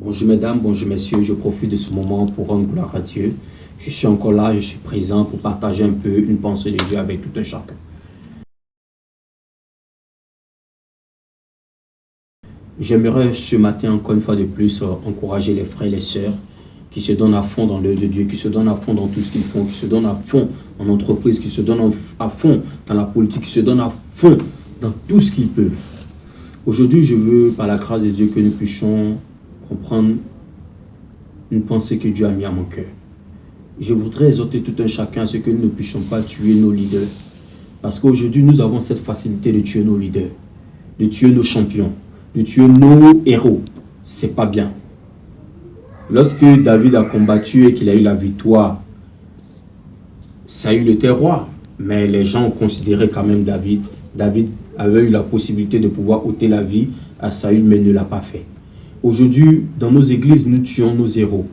Bonjour mesdames, bonjour messieurs, je profite de ce moment pour rendre gloire à Dieu. Je suis encore là, je suis présent pour partager un peu une pensée de Dieu avec tout un chacun. J'aimerais ce matin encore une fois de plus encourager les frères et les sœurs qui se donnent à fond dans l'œuvre de Dieu, qui se donnent à fond dans tout ce qu'ils font, qui se donnent à fond en entreprise, qui se donnent à fond dans la politique, qui se donnent à fond dans tout ce qu'ils peuvent. Aujourd'hui, je veux, par la grâce de Dieu, que nous puissions comprendre une pensée que Dieu a mis à mon cœur. Je voudrais exhorter tout un chacun à ce que nous ne puissions pas tuer nos leaders. Parce qu'aujourd'hui, nous avons cette facilité de tuer nos leaders, de tuer nos champions, de tuer nos héros. C'est pas bien. Lorsque David a combattu et qu'il a eu la victoire, Saül était roi. Mais les gens ont considéré quand même David. David avait eu la possibilité de pouvoir ôter la vie à Saül, mais il ne l'a pas fait. Aujourd'hui, dans nos églises, nous tuons nos héros.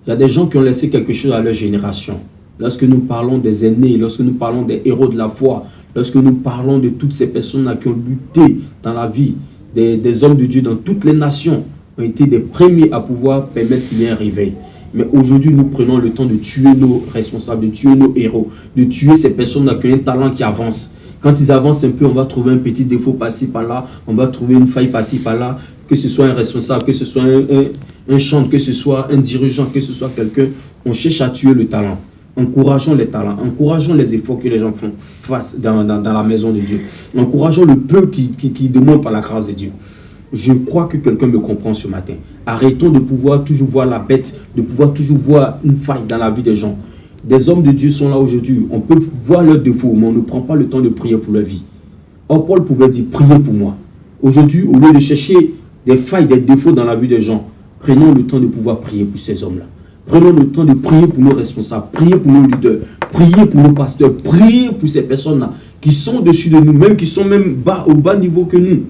Il y a des gens qui ont laissé quelque chose à leur génération. Lorsque nous parlons des aînés, lorsque nous parlons des héros de la foi, lorsque nous parlons de toutes ces personnes qui ont lutté dans la vie, des hommes de Dieu dans toutes les nations, ont été des premiers à pouvoir permettre qu'il y ait un réveil. Mais aujourd'hui, nous prenons le temps de tuer nos responsables, de tuer nos héros, de tuer ces personnes qui ont un talent qui avance. Quand ils avancent un peu, on va trouver un petit défaut par-ci, par-là, on va trouver une faille par-ci, par-là, que ce soit un responsable, que ce soit un chantre, que ce soit un dirigeant, que ce soit quelqu'un, on cherche à tuer le talent. Encourageons les talents, encourageons les efforts que les gens font face dans la maison de Dieu. Encourageons le peu qui demande par la grâce de Dieu. Je crois que quelqu'un me comprend ce matin. Arrêtons de pouvoir toujours voir la bête, de pouvoir toujours voir une faille dans la vie des gens. Des hommes de Dieu sont là aujourd'hui. On peut voir leurs défauts, mais on ne prend pas le temps de prier pour leur vie. Or, Paul pouvait dire, priez pour moi. Aujourd'hui, au lieu de chercher des failles, des défauts dans la vie des gens, prenons le temps de pouvoir prier pour ces hommes-là. Prenons le temps de prier pour nos responsables, prier pour nos leaders, prier pour nos pasteurs, prier pour ces personnes-là qui sont au-dessus de nous, même qui sont même au bas niveau que nous.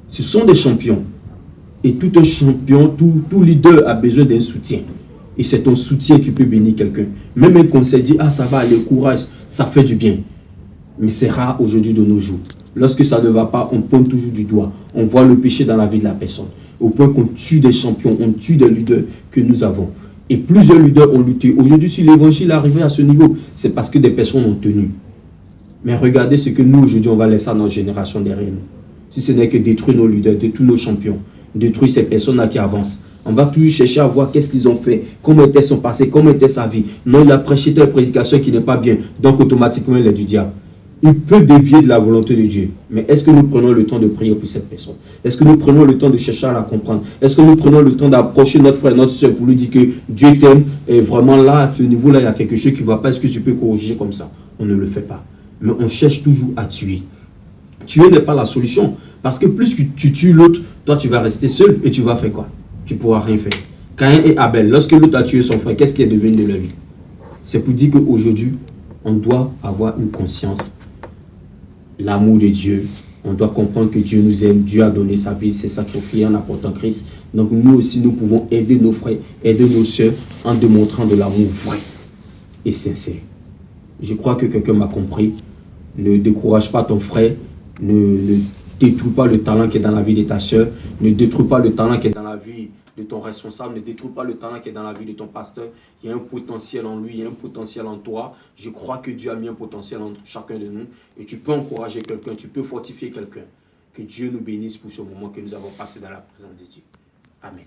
Ce sont des champions. Et tout un champion, tout leader a besoin d'un soutien. Et c'est ton soutien qui peut bénir quelqu'un. Même un conseil dit, ah ça va aller, courage, ça fait du bien. Mais c'est rare aujourd'hui de nos jours. Lorsque ça ne va pas, on pointe toujours du doigt. On voit le péché dans la vie de la personne. Au point qu'on tue des champions, on tue des leaders que nous avons. Et plusieurs leaders ont lutté. Aujourd'hui, si l'évangile est arrivé à ce niveau, c'est parce que des personnes ont tenu. Mais regardez ce que nous, aujourd'hui, on va laisser à notre génération derrière nous. Si ce n'est que détruire nos leaders, détruire nos champions, détruire ces personnes-là qui avancent. On va toujours chercher à voir qu'est-ce qu'ils ont fait, comment était son passé, comment était sa vie. Non, il a prêché telle prédication qui n'est pas bien, donc automatiquement il est du diable. Il peut dévier de la volonté de Dieu. Mais est-ce que nous prenons le temps de prier pour cette personne? Est-ce que nous prenons le temps de chercher à la comprendre? Est-ce que nous prenons le temps d'approcher notre frère, notre soeur pour lui dire que Dieu t'aime et vraiment là, à ce niveau-là, il y a quelque chose qui ne va pas. Est-ce que tu peux corriger comme ça? On ne le fait pas. Mais on cherche toujours à tuer. Tuer n'est pas la solution. Parce que plus que tu tues l'autre, toi tu vas rester seul et tu vas faire quoi? Tu ne pourras rien faire. Caïn et Abel, lorsque l'autre a tué son frère, qu'est-ce qui est devenu de leur vie? C'est pour dire qu'aujourd'hui, on doit avoir une conscience, l'amour de Dieu. On doit comprendre que Dieu nous aime, Dieu a donné sa vie, s'est sacrifié en apportant Christ. Donc nous aussi, nous pouvons aider nos frères, aider nos soeurs en démontrant de l'amour vrai et sincère. Je crois que quelqu'un m'a compris. Ne décourage pas ton frère, ne détruis pas le talent qui est dans la vie de ta soeur, ne détruis pas le talent qui est dans la vie de ton responsable, ne détruis pas le talent qui est dans la vie de ton pasteur. Il y a un potentiel en lui, il y a un potentiel en toi. Je crois que Dieu a mis un potentiel en chacun de nous et tu peux encourager quelqu'un, tu peux fortifier quelqu'un. Que Dieu nous bénisse pour ce moment que nous avons passé dans la présence de Dieu. Amen.